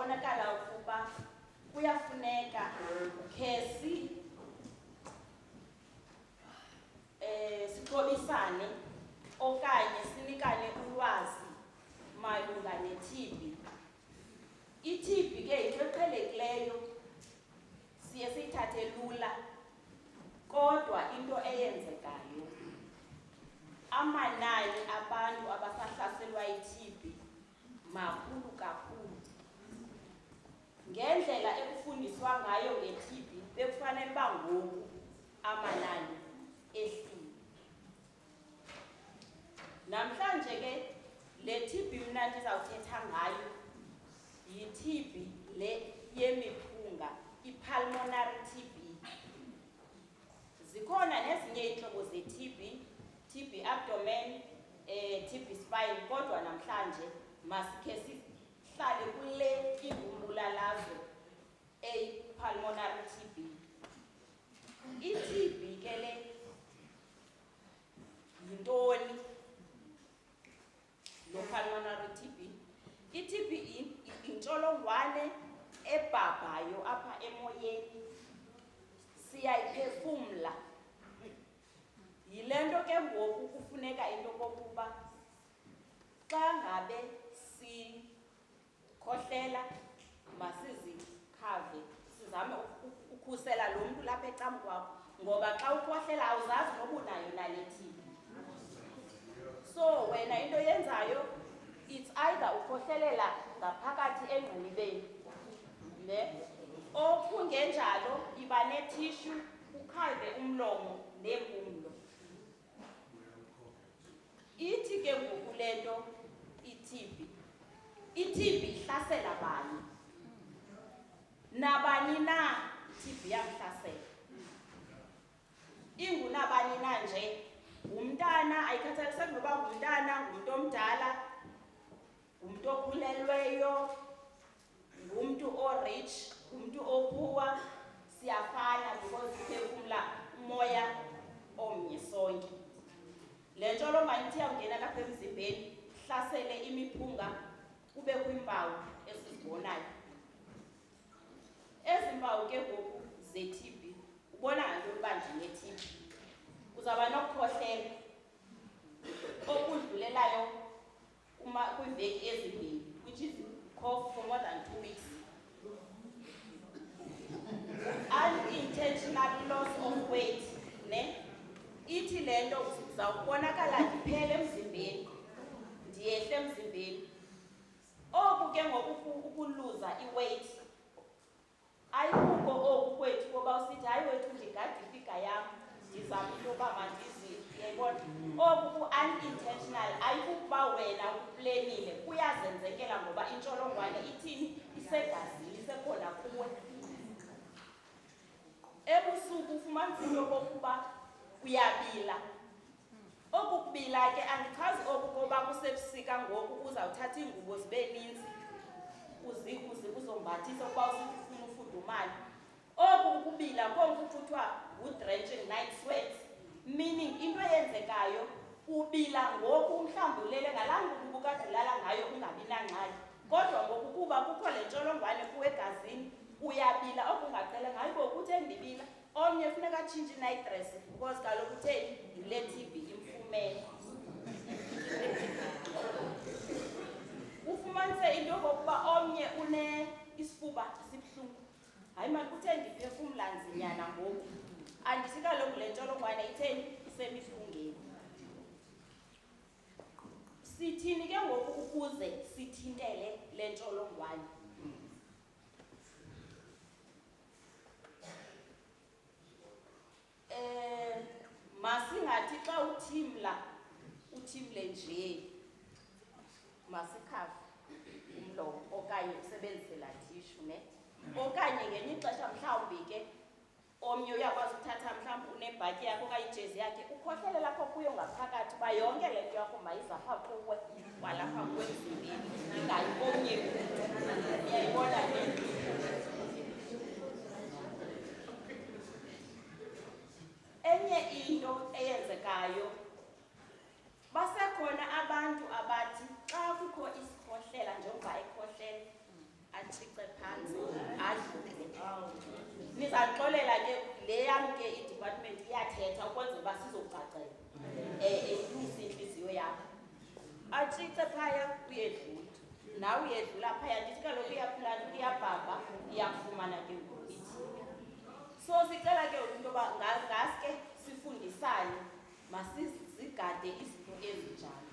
kubonakala ukuba kuyafuneka sixhobisane okanye sinikane ulwazi malunga ne-TB. I-TB ke yinto eqhelekileyo, siye siyithathe lula, kodwa into eyenzekayo, amanani abantu abasahlaselwa yi-TB makhulu kakhulu. Ngendlela ekufundiswa ngayo nge-TB bekufanele uba ngoku amanani ehlile. Namhlanje ke le TB mna ndizawuthetha ngayo yi-TB le yemiphunga, i-pulmonary TB. Zikhona nezinye iintlobo ze-TB, TB abdomen, TB spine, kodwa namhlanje masikhe sihlale kule imbumbulalazo eyi-pulmonary TB. I-TB ke le yintoni? Lo pulmonary TB. I-TB intsholongwane ebhabhayo apha emoyeni, siyayiphefumla. Yile nto ke ngoku kufuneka into kokuba xa ngabe sikhohlela masizikhave, sizame ukhusela lo mntu lapha ecam kwakho, ngoba xa ukhohlela awuzazi noba unayo nale TB. So wena into yenzayo, it's either ukhohlelela ngaphakathi engqinibeni, ne? Okungenjalo iba nethishu, ukhave umlomo neempumlo. Ithi ke ngoku le nto i-TB ihlasela bani? Nabani na TB yamhlasela. Ingunabani na nje, ngumntana, ayikhathaliseki noba ngumntana, ngumntu omdala, ngumntu okhulelweyo, ngumntu o-rich, ngumntu ophuwa, siyafana because siphefumla umoya omnye sonke. Le ntsholongwane ithi iyawungena lapha emzimbeni, hlasele imiphunga, kube kwiimpawu esizibonayo. Ezi mpawu ke ngoku ze-TB, ubona ngento yokuba ndine-TB. Uzawuba nokukhohlela okudlulelayo kwiiveki ezimbini, which is cough for more than 2 weeks. Unintentional loss of weight, ne? Ithi le nto uzawubonakala ndiphele emzimbeni, ndiyehle emzimbeni. Oku ke ngoku ukuluza i-weight, ayikuko oku kwethu koba usithi hayi wethu ndigade ifika yam, ndizama into yoba mandiyayibona. Oku ku-unintentional, ayikukuba wena uplenile, kuyazenzekela ngoba intsholongwane ithini? Isegazini, isekhona kuwe. Ebusuku ufumanisa into yokokuba uyabila. Oku kubila ke andichazi oku koba kusebusika ngoku uzawuthatha iingubo zibe ninzi uzombathisa ukuba usifuna ufudumale. Oku kubila konke kuthiwa ngu-drenching night sweats, meaning into eyenzekayo ubila ngoku mhlawumbi ulele ngalaa ngubo ubukade ulala ngayo ungabi nangxaki, kodwa ngoku kuba kukho le ntsholongwane kuwe egazini uyabila. Oku ungaqhelanga, hayi bo kuthe ndibila, omnye funeka atshintshe i-night dress because kaloku utheni? Yile TB imfumene. Ufumanise into yokokuba omnye isifuba sibuhlungu, hayi mani kuthe ndiphefumla nzinyana ngoku, andithi kaloku le ntsholongwane itheni? Isemiphungeni. Sithini ke ngoku ukuze sithintele le ntsholongwane? Masingathi xa uthimle nje, masikhave umlomo okanye usebenzise laa thishu, ne? Okanye ngenye ixesha mhlawumbi ke omnye uyakwazi uthatha mhlawumbi unebhatyi yakho okanye ijezi yakhe ukhohlele lapho kuyo ngaphakathi, uba yonke le nto yakho mayizapha kuwe kwalapha kuwe emzimbeni, ingayi komnye umntu. Uyayibona le? Enye into eyenzekayo, basekhona abantu abathi xa kukho isikhohlela njengoba ekhohlela atshixele uba sizocacela ilungise intliziyo yakho. Atshitse phaya uyedlula nawe uyedlula phaya ndithi kaloku uyaphulana uyabhabha iyakufumana ke ngoku ithini. So sicela ke into yoba ngaske sifundisane masizigade izinto ezinjalo.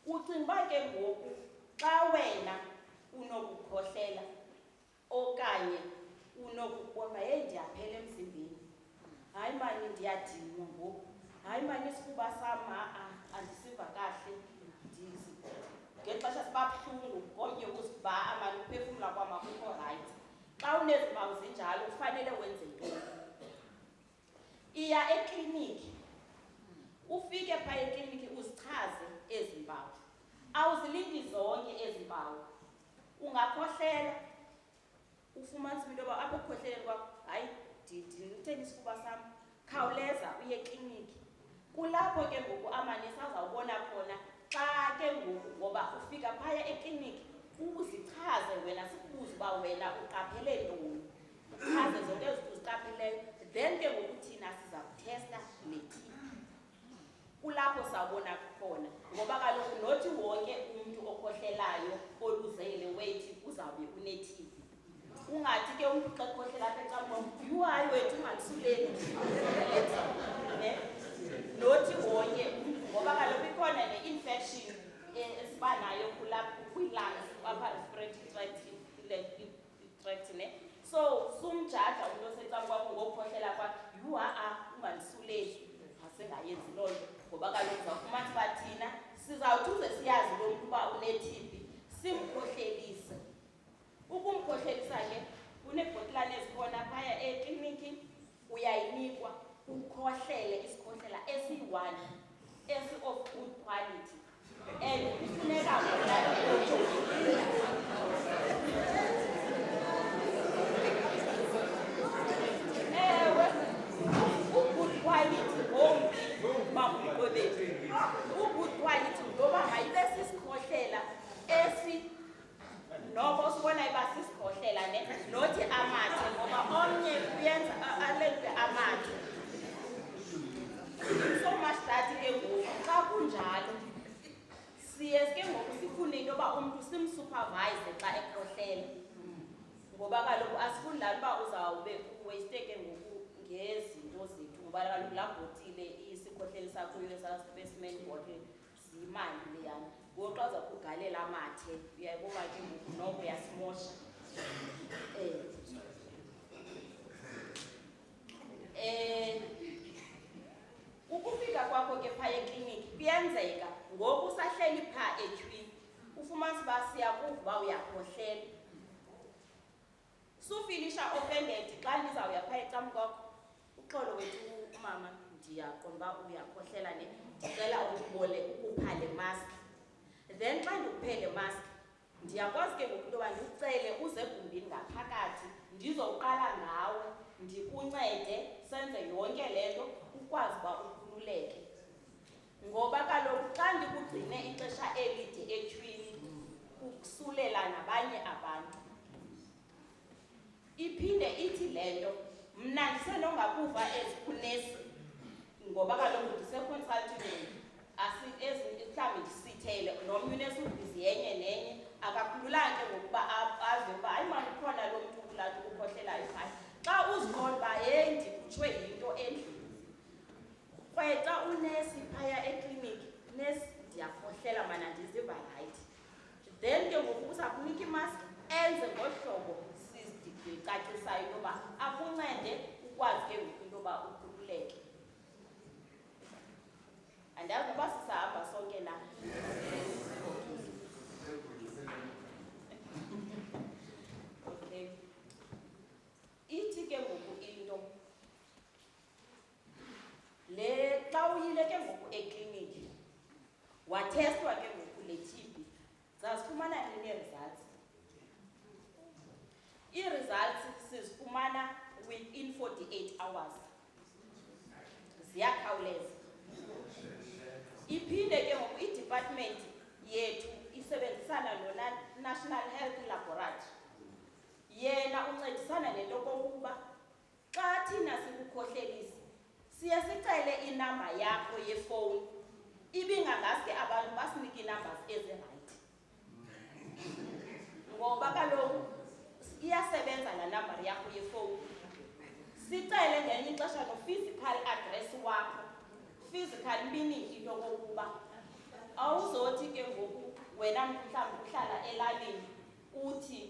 Ucinga uba ke ngoku xa wena unokukhohlela okanye unokubona ndiyaphela emzimbeni, hayi mani ndiyadinwa ngoku, hayi mani isifuba sam andisiva kahle, ngexesha siba buhlungu komnye uziba amani uphefumla kwam akukho rayithi. Xa unezimpawu zinjalo kufanele wenze ntoni? Iya ekliniki, ufike phaa ekliniki uzichaze ezi mpawu. Awuzilindi zonke ezi mpawu. Ungakhohlela ufumanise into yoba apho ekukhohleleni kwakho, hayi nditheni isifuba sam, khawuleza uye ekliniki. Kulapho ke ngoku amanesi azawubona khona xa ke ngoku, ngoba ufika phaya ekliniki uzichaze wena, sikubuze uba wena uqaphele ntoni, uchaze zonke ezinto uziqapheleyo, then ke ngoku thina siza kuthesta le-TB. Kulapho sawubona khona, ngoba kaloku nothi wonke umntu okhohlelayo oluzele weight uzawube une-TB. Ungathi ke umntu xa ekhohlela apha ecamkwam, hayi wethu ungandisuleli, nothi wonke umntu, ngoba kaloku ikhona ne-infection esiba nayo kwi-lungs apha respiratory tract ne. So sumjaja umntu osecakwakho ngokukhohlela kwakhe, ungandisuleli, asengayenzi loo nto, ngoba kaloku uzawufumana uba thina sizawuthi uze siyazi lo mntu uba une-TB, simkhohlelise. Ukumkhohlelisa ke kuneebhotilane ezikhona phaya ekliniki, uyayinikwa ukhohlele isikhohlela esi-1 esi-of good quality, and kufuneka ewe u-good quality ngombi bamqobethu. U-good quality ngoba mayibe sisikhohlela esi noko sibona iba sisikhohlela ne, nothi amathe, ngoba omnye uyenza alenze amathe. So much that ke ngoku xa kunjalo siye ke ngoku sifune into yoba umntu simsupervise xa ekhohlela, ngoba kaloku asifuni laa uba uzawube uwaste ke ngoku ngezinto zethu, ngoba kaloku laa bhotile isikhohlelisa kuyo saa specimen bottle ziyimali leyana. Ngoku xa uza kugalela amathe uyayibona ke ngoku noko uyasimosha. Ukufika kwakho ke phaya ekliniki kuyenzeka ngoku usahleli phaa etyhwini ufumanise uba siyakuva uba uyakhohlela. Sufilisha offended xa ndizawuya phaa ecamkwakho, uxolo wethu umama ndiyaqonda uba uyakhohlela ne, ndicela ukuphale mask. Then xa ndikuphele mask ndiyakwazi ke ngoku into yoba ndikucele uze egumbini ngaphakathi, ndizowuqala ngawe ndikuncede senze yonke le nto ukwazi uba ukhululeke. Ngoba kaloku xa ndikugcine ixesha elide etyhwini ukusulela nabanye abantu. Iphinde ithi le nto mna ndisenongakuva ezikunesi, ngoba kaloku ndiseconsulting, mhlawumbi ndisithele nomnye unesi ubhizi yenye nenye, akakhululanga ke ngokuba ave uba hayi mani ukhona lo mntu kulaa nto ukhohlelayo phaya. Xa uziqonda uba heyi ndikhutshwe yinto endlini, krweca unesi phaya ekliniki, nesi ndiyakhohlela mana ndiziva rayithi. Then ke ngoku uza kunika imask enze ngohlobo sicacisayo into yoba akuncede ukwazi ke ngoku into yoba ukhululeke. Andazi noba sisahamba sonke na. Okay. Ithi ke ngoku into le xa uyile ke ngoku ekliniki wathestwa ke ngoku le TB, zazifumana nini ii-results? Ii-results sizifumana within 48 hours. Ziyakhawuleza. Iphinde ke ngoku i-department yethu isebenzisana no-National Health Laboratory yena uncedisana nento kokuba xa thina sikukhohlelisa siye sicele inamba yakho yefowuni ibingangaske abantu basinike inumbers ezirayithi ngoba kaloku iyasebenza laa number yakho yefowuni. Sicele ngenye ixesha no-physical address wakho, physical meaning into kokuba awuzothi ke ngoku wena mhlawumbi uhlala elalini uthi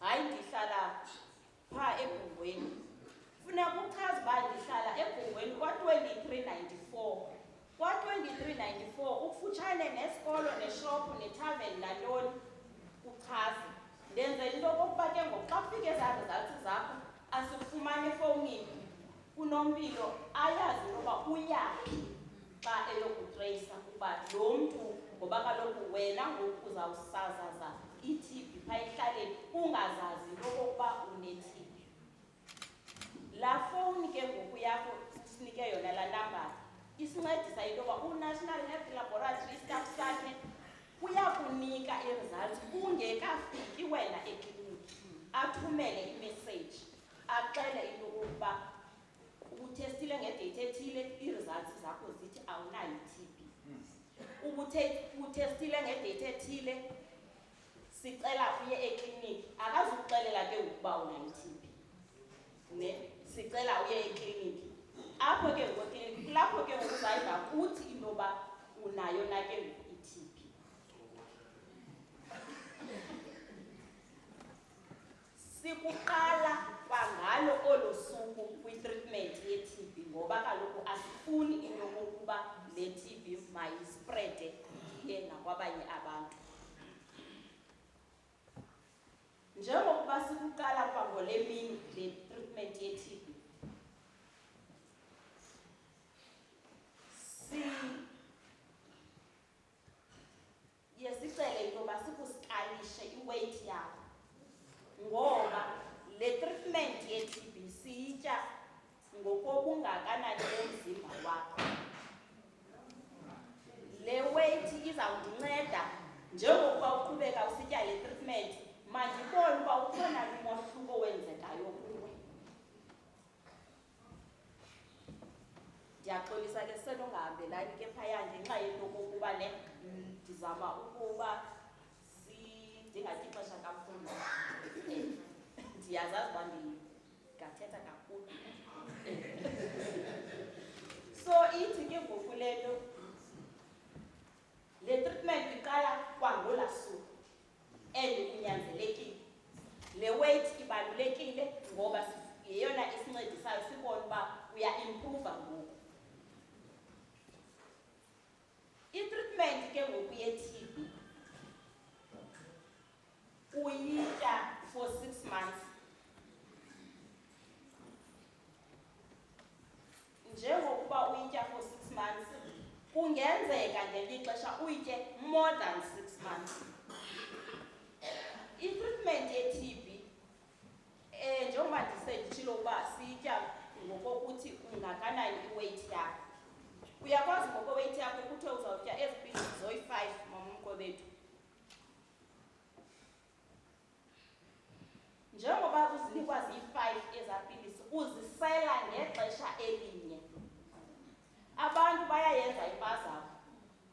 hayi ndihlala phaa eBhungweni, funeka uchaze uba ndihlala eBhungweni kwa-2394. Kwa-2394 ukufutshane nesikolo neshophu nethaveni nantoni uchaze. Ndenzela into kokuba ke ngoku xa kufika ezaa results zakho asifumane efowunini unompilo ayazi intoba uyaphi xa eyokutreyisa ukuba lo mntu, ngoba kaloku wena ngoku uzawusazaza i-TB phaa ehlaleni ungazazi into kokuba une-TB. Laa fowuni ke ngoku yakho sinike yona laa nambara isincedisa into yoba uNational Health Laboratory staff sakhe uyakunika i-results ungekafiki wena ekliniki, athumele imeseyiji axele into yokokuba ubutestile ngedate ethile, ii-results zakho zithi awunayo i-TB. Ubutestile ngedate ethile, sicela uye ekliniki, akazukuxelela ke ukuba unayo i-TB. Sicela uye ekliniki. Apho ke ngoku ekliniki kulapho ke ngoku uzayiva kuthi into yoba unayo na ke ngoku i-TB. Sikuqala kwangalo olo suku kwi-treatment ye-TB ngoba kaloku asifuni into yokokuba le TB mayisprede iye nakwabanye abantu. Njengokuba sikuqala kwangole mini le treatment ye-TB, sicele into yoba sikusikalishe iweight yakho ngoba le treatment ye-TB siyitya ngokobungakanani bomzimba wakho. Le weight izawunceda njengokuba uqhubeka usitya le treatment, mandibone uba ukhona umohluko wenzekayo kuwe. Ndiyaxolisa ke senongahambelani ke phaya ngenxa yento kokuba ndizama ukuba ndingatyi ixesha kakhulu. Ndiyazazi uba ndingathetha kakhulu. So ithi ke ngoku le nto, le treatment iqala kwangolaa suku and kunyanzelekile. Le weight ibalulekile ngoba yeyona isincedisayo sibone uba uya-improva ngoku. I-treatment ke ngoku ye-TB uyitya for 6 months. Njengokuba uyitya for 6 months, kungenzeka ngelinye ixesha uyitye more than 6 months. I-treatment ye-TB njengoba nditshilo uba siyitya ngokokuthi ungakanani i-weight yakho. Uyakwazi ngoko-weight yakho kuthiwe uzawutya ezi pilisi zoyi-5 mamumqwebethu. Njengoba uzinikwa ziyi-5 ezaa pilisi uzisela ngexesha elinye. Abantu bayayenza impazamo,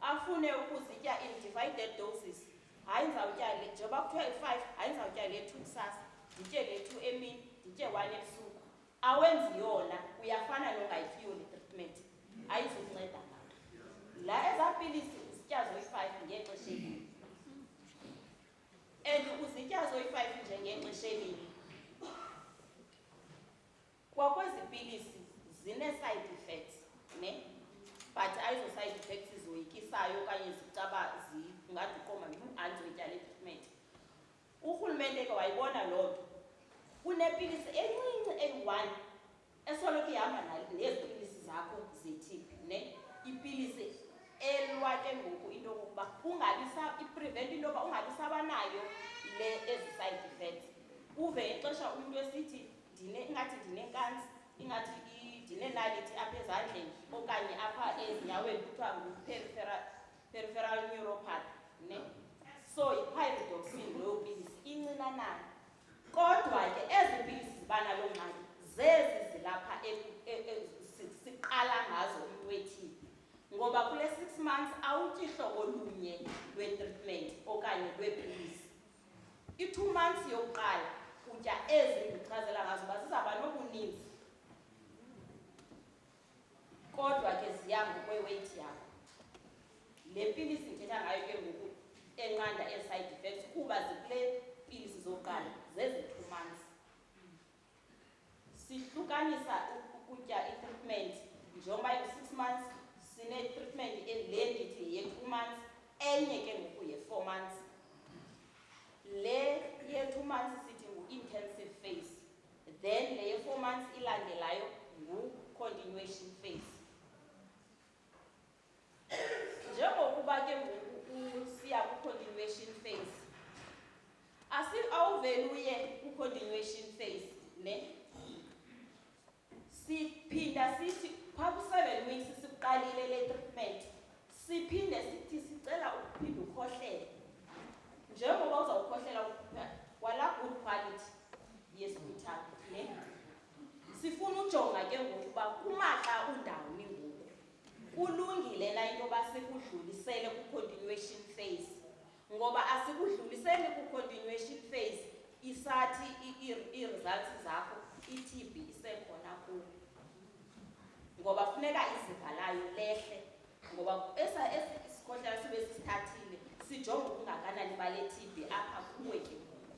afune ukuzitya in divided doses. Hayi ndizawutya le, njengoba kuthiwa yi-5, hayi ndizawutya le 2 kusasa, nditye le 2 emini, nditye 1 ebusuku. Awenzi yona, uyafana nongayityiyo le treatment, ayizukunceda ngayo. La ezaa pilisi uzitya zoyi-5 ngexesha elinye. And uzitya zoyi-5 nje ngexesha elinye. Kwakwezi pilisi zine-side effects, ne? But ayizo side effects zoyikisayo okanye zicaba ungathi uqoma andizoyitya le treatment. Urhulumente ke wayibona loo nto. Kunepilisi encinci eyi-1 esoloko ihamba nezi pilisi zakho ze-TB, ne? Ipilisi elwa ke ngoku into yokokuba iprevent into yoba ungabi sabanayo le ezi side effects. Uve ixesha umntu esithi ingathi ndinenkansi, ingathi ndinenaliti apha ezandleni okanye apha ezinyaweni kuthiwa ngu-peripheral neuropathy, ne? So yi-pyridoxine leyo pilisi incinanana. Kodwa ke ezi pilisi ziba nalo ngxaki zezi zilapha siqala ngazo umntu we-TB. Ngoba kule 6 months awutyi hlobo lunye lwe-treatment okanye lweepilisi. I-2 months yokuqala utya ezi ndichazela ngazo uba zizawuba nobuninzi. Kodwa ke ziya ngokwe-weight yakho. Le pilisi ndithetha ngayo ke ngoku enqanda ezi-side effects kuba zikule pilisi zokuqala zezi 2 months. Sihlukanisa ukutya i-treatment njengoba i-6 months sine-treatment le ndithi ye-2 months enye ke ngoku ye-4 months. Le ye-2 months sithi ngu-intensive phase, then le ye-4 months ilandelayo ngu-continuation phase. Njengokuba ke ngoku siya ku-continuation phase, awuveli uye ku-continuation phase ne? Siphinda sithi phaa ku-7 weeks sikuqalile le treatment, siphinde sithi sicela ukuphinda ukhohlele. Njengoba uzawukhohlela kwalaa good quality ye-hospital ne? Sifuna ujonga ke ngokuba kumaxa undawoni ngoku. Kulungile na into yoba sikudlulisele ku-continuation phase. Ngoba asikudluliseli ku-continuation phase isathi ii-results zakho i-TB isekhona kuyo. Ngoba funeka izinga layo lehle. Ngoba esikhohlela sibe sisithathile sijonge ukungakanani bale TB apha kuwe ke ngoku.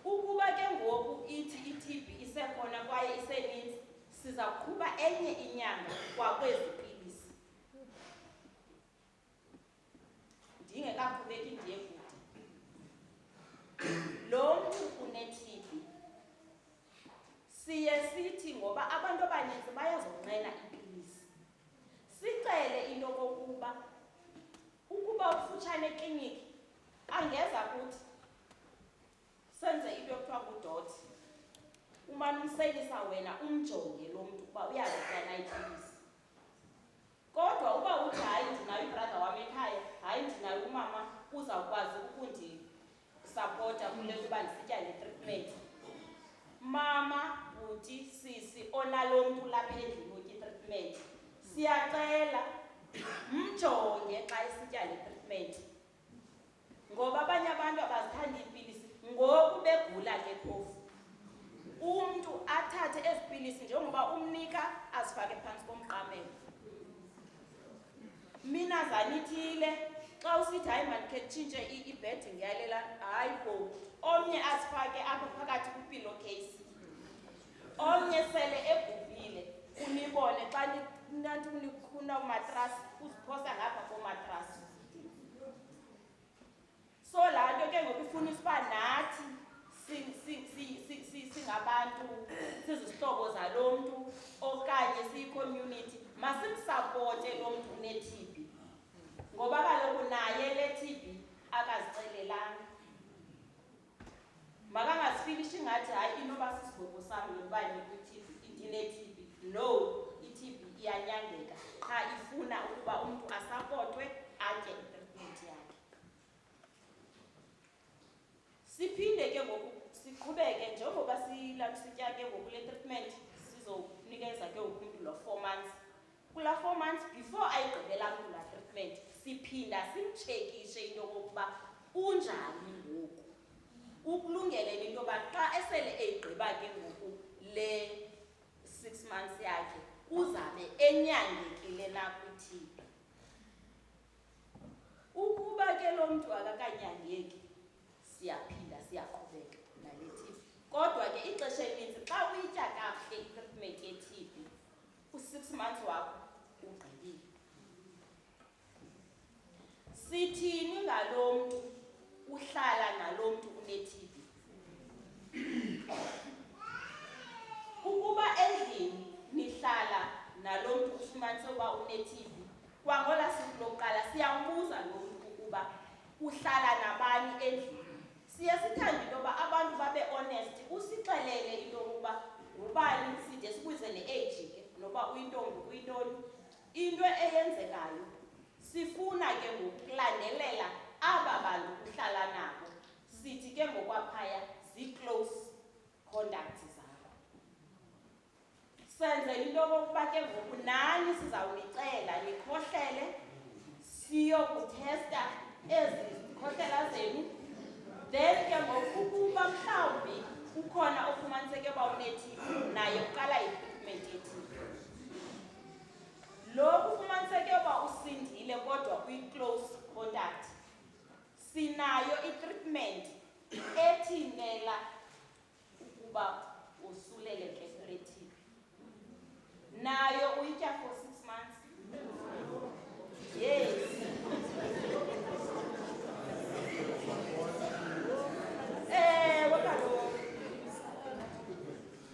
Ukuba ke ngoku ithi i-TB isekhona kwaye iseninzi, siza kuqhuba enye inyanga kwakwezi pilisi. Ndingekaqhubeki ndiye kude. Lo mntu une-TB siye sithi ngoba abantu abaninzi bayazonqena iipilisi. Sicele into kokuba ukuba ufutshane ekliniki angeza kuthi senze into ekuthiwa ngudot. Umane umselisa wena umjonge lo mntu uba uyazitya na iipilisi. Kodwa uba uthi hayi ndinayo ibrother wam ekhaya, hayi ndinayo umama uzawukwazi ukundisapota kule nto uba ndisitya le treatment. Mama, buti, sisi onalo mntu lapha endlini utya i-treatment, siyacela mjonge xa esitya le treatment. Ngoba abanye abantu abazithanda iipilisi ngoku begula ke phofu. Umntu athathe ezi pilisi njengoba umnika azifake phantsi komqamelo. Mina zanithile xa usithi hayi mandikhe tshintshe i-bedding yalela, hayi bo, omnye azifake apha phakathi kwi-pillowcase, omnye sele ebhubhile unibone xa nanti unikhuna umatrasi uziphosa ngapha komatrasi. So laa nto ke ngoku ifunisa uba nathi singabantu sizizihlobo zalo mntu okanye siyi-community masimsapote lo mntu une-TB. Ngoba kaloku naye le TB akazicelelanga. Makangazifilishi ngathi hayi inoba sisigwebo sam lokuba ndine-TB. No, i-TB iyanyangeka qha ifuna ukuba umntu asapotwe atye i-treatment yakhe. Siphinde ke ngoku siqhubeke njengoba sitya ke ngoku le treatment sizonikeza ke ngoku umntu lo 4 months. Kula 4 months before ayigqibela umntu la treatment siphinda simtshekishe into yokokuba unjani ngoku. Ukulungele into yoba xa esele eyigqiba ke ngoku le 6 months yakhe uzabe enyangekile na kwi-TB. Ukuba ke lo mntu akakanyangeki siyaphinda siyaqhubeka nale TB. Kodwa ke ixesha elininzi xa uyitya kakuhle i-treatment ye-TB u-6 months wakho ugqibile. Sithini ngalo mntu uhlala nalo mntu une-TB? Ukuba endlini nihlala nalo mntu ufumanise uba une-TB, kwangola suku lokuqala siyambuza lo mntu ukuba uhlala nabani endlini. Siye sithande into yoba abantu babe honest, usixelele into yokuba ngubani, side sibuze ne-age ke noba uyintombi uyintoni. Into eyenzekayo sifuna ke ngokulandelela aba bantu uhlala nabo, sithi ke ngokwaphaya zii-close contacts zakho. Senzela into yokokuba ke ngoku nani sizawunicela nikhohlele siyokutesta ezi zikhohlela zenu, then ke ngoku ukuba mhlawumbi ukhona ofumaniseke uba une-TB naye uqala i-treatment ye-TB. Lo kufumaniseke uba usindile kodwa uyi-close contact, sinayo i-treatment ethintela ukuba usuleleke kule TB. Nayo uyitya for 6 months. Yes. Ewe kaloku.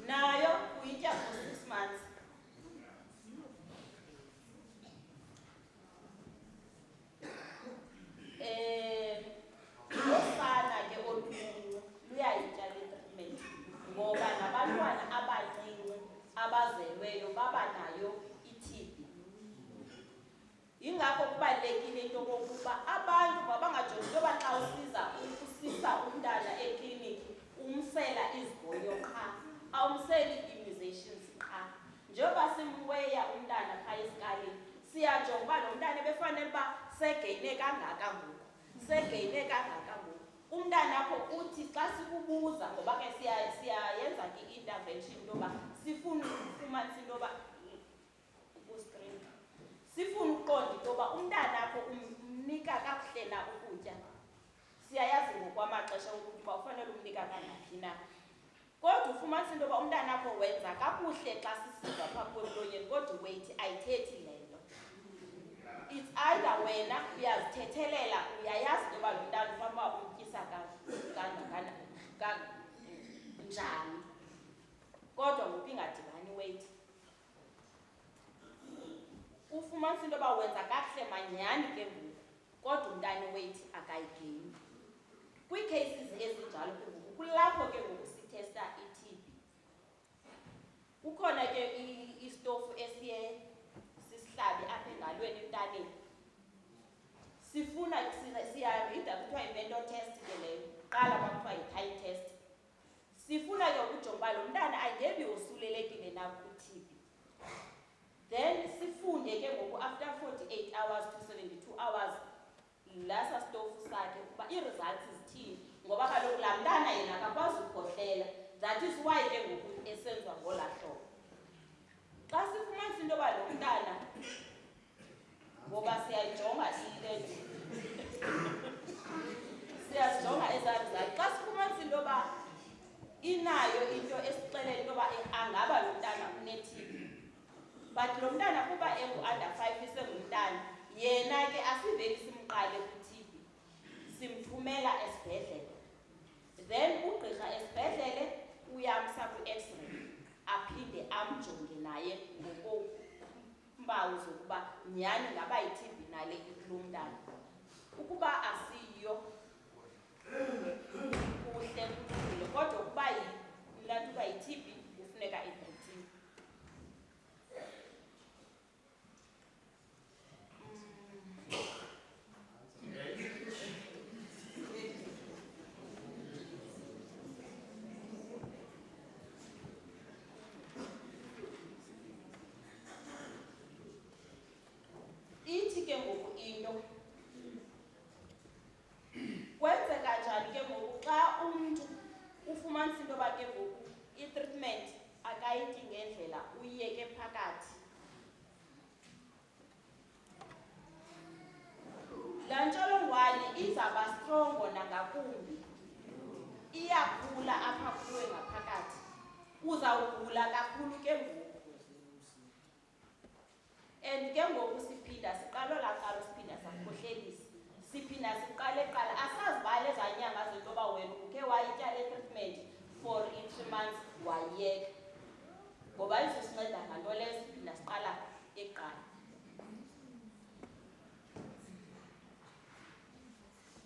Nayo uyitya for 6 months. Usana ke oluncinci luyayitya le treatment ngoba nabantwana abancinci abazelweyo baba nayo i-TB. Yingakho kubalulekile into yokokuba abantu mabangajongi into yoba xa usisa umntana ekliniki umsela izigonyo qha, awumseli ii-immunizations qha. Njengoba simweya umntana phaa esikalini, siyajonga uba lo mntana ebefanele uba segeyine kangaka ngoku, segeyine kangaka ngoku. Umntana apho uthi xa sikubuza, ngoba ke siyayenza ke i-intervention into yoba sifuna ukufumanisa into yoba ku-screen, sifuna ukuqonda into yoba umntana apho umnika kakuhle na ukutya. Siyayazi ngokwamaxesha ukuba ufanele umnika kangaphi na. Kodwa ufumanisa into yoba umntana apho wenza kakuhle xa sisiva phaa kwemlonyeni, kodwa weight ayithethi le nto. It's either wena uyazithethelela, uyayazi into yoba lo mntana ufana uba umtyisa njani, kodwa ngoku ingadibani weight. Ufumanisa into yoba wenza kakuhle manyhani ke ngoku, kodwa umntana weight akayigeyini. Kwii-cases ezinjalo ke ngoku kulapho ke ngoku sithesta i-TB. Kukhona ke istofu esiye sisihlabe apha engalweni emntaneni. Sifuna siyarida kuthiwa yi-mental test ke leyo, qala kwakuthiwa yi-time test. Sifuna ke ukujonga uba lo mntana angebi wosulelekile na ku-TB. Then sifunde ke ngoku after 48 hours to 72 hours lasa stofu sakhe ukuba ii-results zithini, ngoba kaloku laa mntana yena akakwazi ukukhohlela. That is why ke ngoku esenziwa ngolaa hlobo. Xa sifumanisa into yoba lo mntana, ngoba siyayijonga siyazijonga ezaa results. Xa sifumanisa into yoba inayo into esixelela into yoba angaba lo mntana une-TB, but lo mntana kuba engu-under 5 isengumntana, yena ke asiveli simqale ku-TB, simthumela esibhedlele. Then ugqirha esibhedlele uyamsa kwi-X-ray, aphinde amjonge naye ngokoompawu zokuba nyhani ngaba yi-TB nale ikulo mntana. Ukuba asiyiyo kuhle kulungile, kodwa ukuba laa nto uba yi-TB kufuneka ibhrithiwe. Ithi ke ngoku into kwenzeka njani ke ngoku xa umntu ufumanisa into yoba ke ngoku i-treatment akayityi ngendlela, uyiyeke phakathi. Laa ntsholongwane izawuba strongo nangakumbi, iyakhula apha kuwe ngaphakathi, uzawugula kakhulu ke ngoku. And ke ngoku siphinda siqalo laa qalo siphinda sakhohlelisa, siphinda siqale qala. Asazibale ezaa nyanga zento yoba wena ukhe wayitya le treatment for 3 months wayiyeka, ngoba izosinceda nganto leyo siphinda siqala eqala.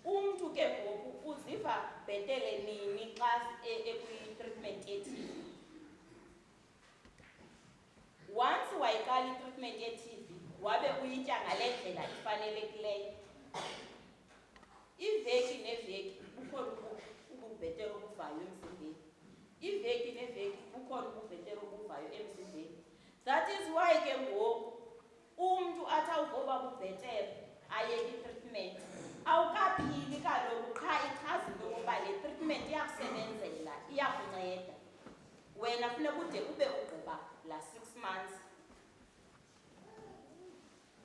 Umntu ke ngoku uziva bhetele nini xa ekwi-treatment ye-TB? Once wayiqala i-treatment ye-TB wabe uyitya ngale ndlela ifanelekileyo, iveki neveki obuvayo emzimbeni. Iveki neveki kukhona ububhetero obuvayo emzimbeni. That is why ke ngoku umuntu athi awuvoba bubhetero ayeke i-treatment. Awukaphili kaloku qha ichaza into yokuba le treatment iyakusebenzela, iyakunceda. Wena funeka ude ube ugqiba la 6 months.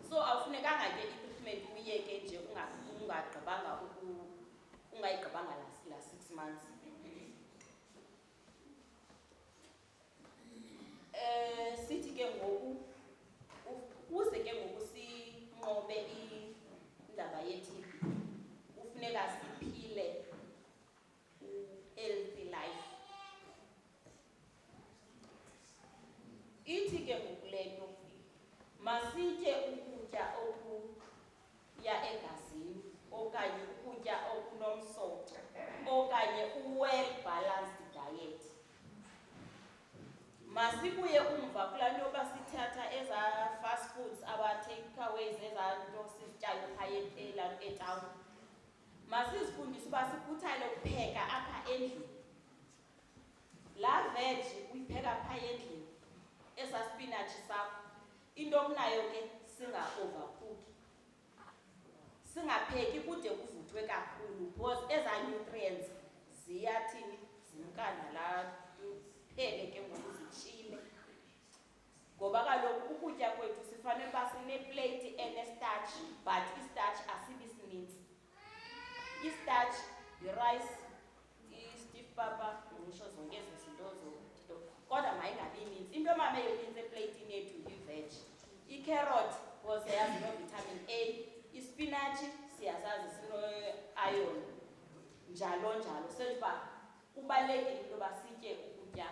So awufunekanga ke i-treatment uyeke nje ungayigqibanga la 6 months. Sithi ke ngoku uze ke ngoku sinqobe indaba ye-TB, kufuneka siphile healthy life. Ithi ke ngoku le nto masitye ukutya okuya egazini okanye ukutya okunomsoco okanye well balanced diet. Masibuye umva kulaa nto yoba sithatha eza fast foods aba-takeaways ezaa nto sizityayo phaya etawuni. Masizifundise uba sikhuthale ukupheka apha endlini. Laa veg uyipheka phaya endlini, esaa spinatshi sakho. Into okunayo ke singa-overcooki, singapheki kude kuvuthwe kakhulu because ezaa nutrients ziyathini zimkanda laa phele ke ngoku zitshile. Ngoba kaloku ukutya kwethu sifanele uba sineplate enestarch, but istarch asibi sininzi. Istarch, i-rice, i-stiff papa, ngisho zonke ezi zinto zonto, kodwa mayingabi ninzi. Into mame yoninzi eplatini yethu yi-veg. I-carrot because yazi no-vitamin A, ispinatshi siyasazi sino-iron, njalo njalo. Sejuba kubalulekile into yoba sitye ukutya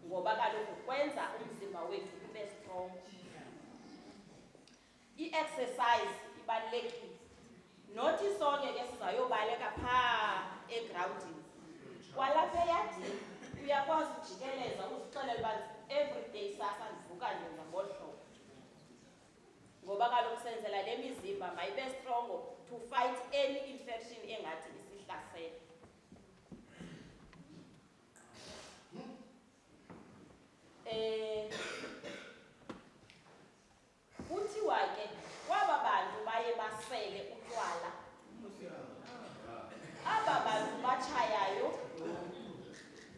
ngoba kaloku kwenza umzimba wethu ube strong. I-exercise ibalulekile. Nothi sonke ke sizayobaleka phaa egrawundini. Kwalapha eyadini uyakwazi ujikeleza uzixelele uba everyday sasa ndivuka ndenza ngolu hlobo. Ngoba kaloku senzela le mizimba mayibe strong to fight any infection engathi isihlasele. Kuthiwa ke kwaba bantu baye basele utywala, aba bantu batshayayo,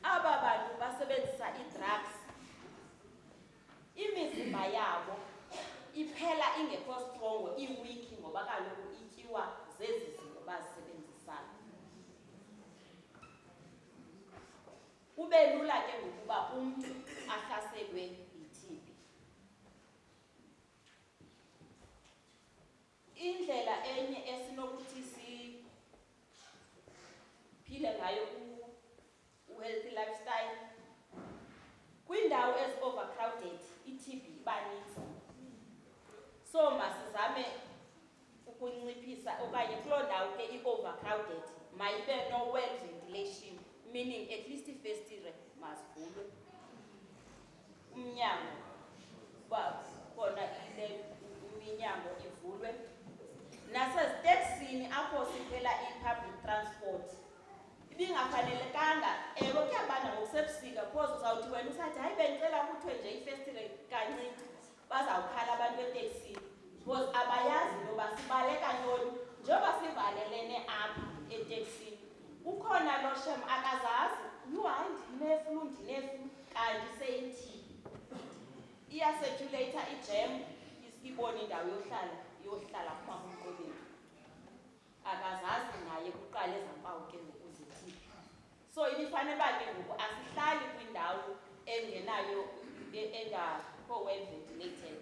aba bantu basebenzisa ii-drugs, imizimba yabo iphela ingekho strongo, iwiki, ngoba kaloku ityiwa zezi zinto bazisebenzisayo. Kube lula ke ngokuba umntu ahlaselwe yi-TB. Indlela enye esinokuthi siphile ngayo u-healthy lifestyle, kwiindawo ezi-overcrowded i-TB ibanintsi. So masizame ukunciphisa okanye kuloo ndawo ke i-overcrowded mayibe no-well ventilation, meaning at least ifestire mazivulwe, umnyango uba khona iminyango ivulwe. Naseziteksini apho sikhwela i-public transport ibingafanelekanga, ewe kuyabanda ngokusebusika because uzawuthi wena usathi hayi bendicela kuthiwe nje ifestire kancinci, bazawukhala abantu beteksini because abayazi into yoba sibaleka ntoni njengoba sivalelene apha eteksini. Ukhona lo shem akazazi, hayi ndineflu ndineflu, kanti seyithi iyasirculator ijem, ibone indawo yohlala kumamqobeni. Akazazi naye kuqala ezampawu ke ngoku zithi. So ibifanele uba ke ngoku asihlali kwindawo engenayo engakho well ventilated.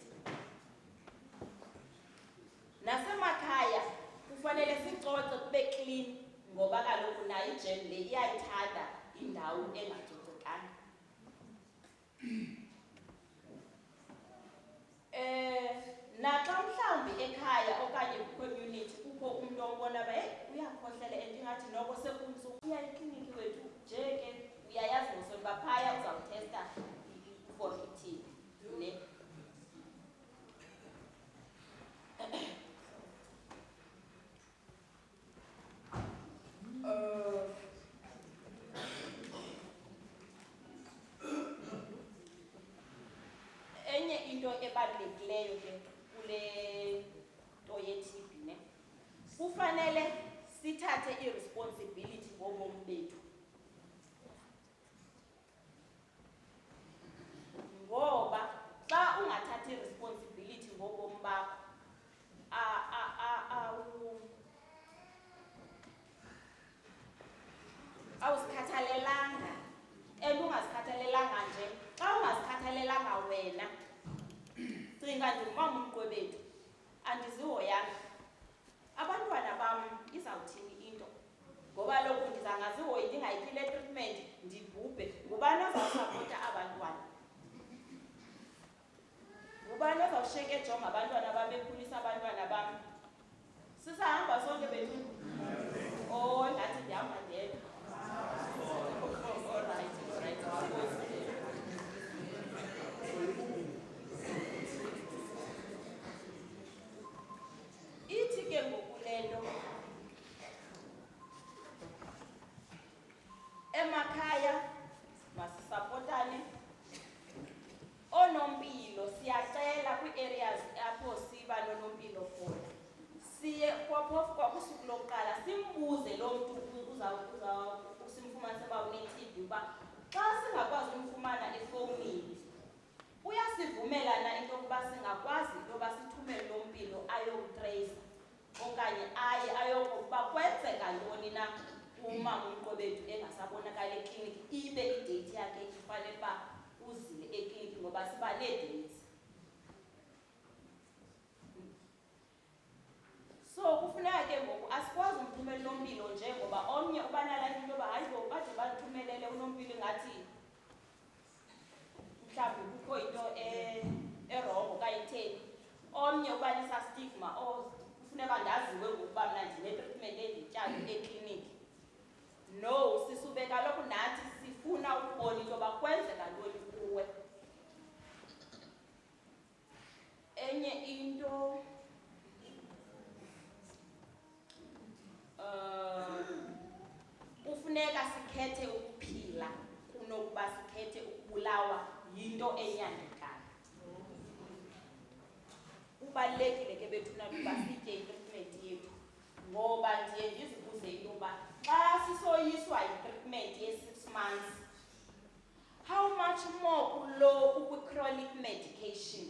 Nasemakhaya kufanele sicoce kube clean, ngoba kaloku nayo ijem le iyayithanda indawo engacocekanga. Naxa mhlawumbi ekhaya okanye kwicommunity kukho umntu ombona uba uyakhohlela and ingathi noko sekuntsuku, uya ekliniki wethu nje ke uyayazi ngosoni uba phaya uzawuthesta for i-TB ne. ebalulekileyo ke kule nto ye-TB ne. Kufanele sithathe i-responsibility ngobomi bethu. Ngoba xa ungathathi i-responsibility ngobomi bakho awuzikhathalelanga, and ungazikhathalelanga nje, xa ungazikhathalelanga wena, cinga ndingumama uMgqwebethu, andizihoyanga, abantwana bam izawuthini into? Ngoba lokhu ndizangazihoyi ndingayiphi le treatment ndibhubhe. Ngubani ozawusapota abantwana? Ngubani ozawushiyeka ejonga abantwana bam, ekhulisa abantwana bam? Sisahamba sonke bethu? Oh, ngathi ndihamba ndedwa. Ithi ke ngoku le nto emakhaya masisapotane, oonompilo siyacela kwii-areas apho siba noonompilo khona, siye kwakusuku lokuqala simbuze loo mntu simfumanise uba une-TB uba xa singakwazi umfumana efowunini uyasivumela na into yokuba singakwazi into yoba sithumele loo mpilo ayomtreyisa okanye aye ayokokuba kwenzeka ntoni na umama uMgqwebethu engasabonakali ekliniki, ibe ideyithi yakhe ifanele uba uzile ekliniki ngoba siba nee-dates. So kufuneka ke ngoku asikwazi umthumela unompilo nje ngoba omnye uba nalaa into yoba hayi bo bade bandithumelele unompilo ingathi mhlawumbi kukho into erongo okanye itheni. Omnye uba nesaa stigma, kufuneka ndaziwe ngokuba mna ndine-treatment endiyityayo ekliniki. No, sisube kaloku nathi sifuna ukubona into yoba kwenzeka ntoni kuwe. Enye into kufuneka sikhethe ukuphila kunokuba sikhethe ukubulawa yinto enyangekayo. Kubalulekile ke bethuna ukuba sitye i-treatment yethu, ngoba ndiye ndizibuze into yoba xa sisoyiswa yi-treatment ye-6 months, how much more kulo ukwi-chronic medication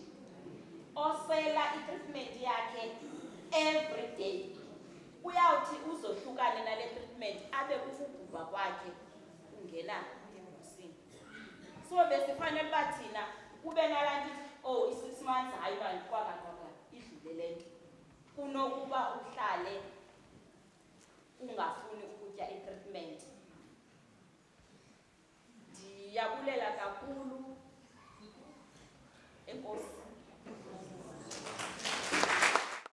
osela i-treatment yakhe every day, uyawuthi uzohlukane nale treatment abe kukubhubha kwakhe ungena engozini. So besifanele uba thina kube nalaa nto oh i-6 months hayi uba kwakaqwaka idlule le nto, kunokuba uhlale ungafuni ukutya i-treatment.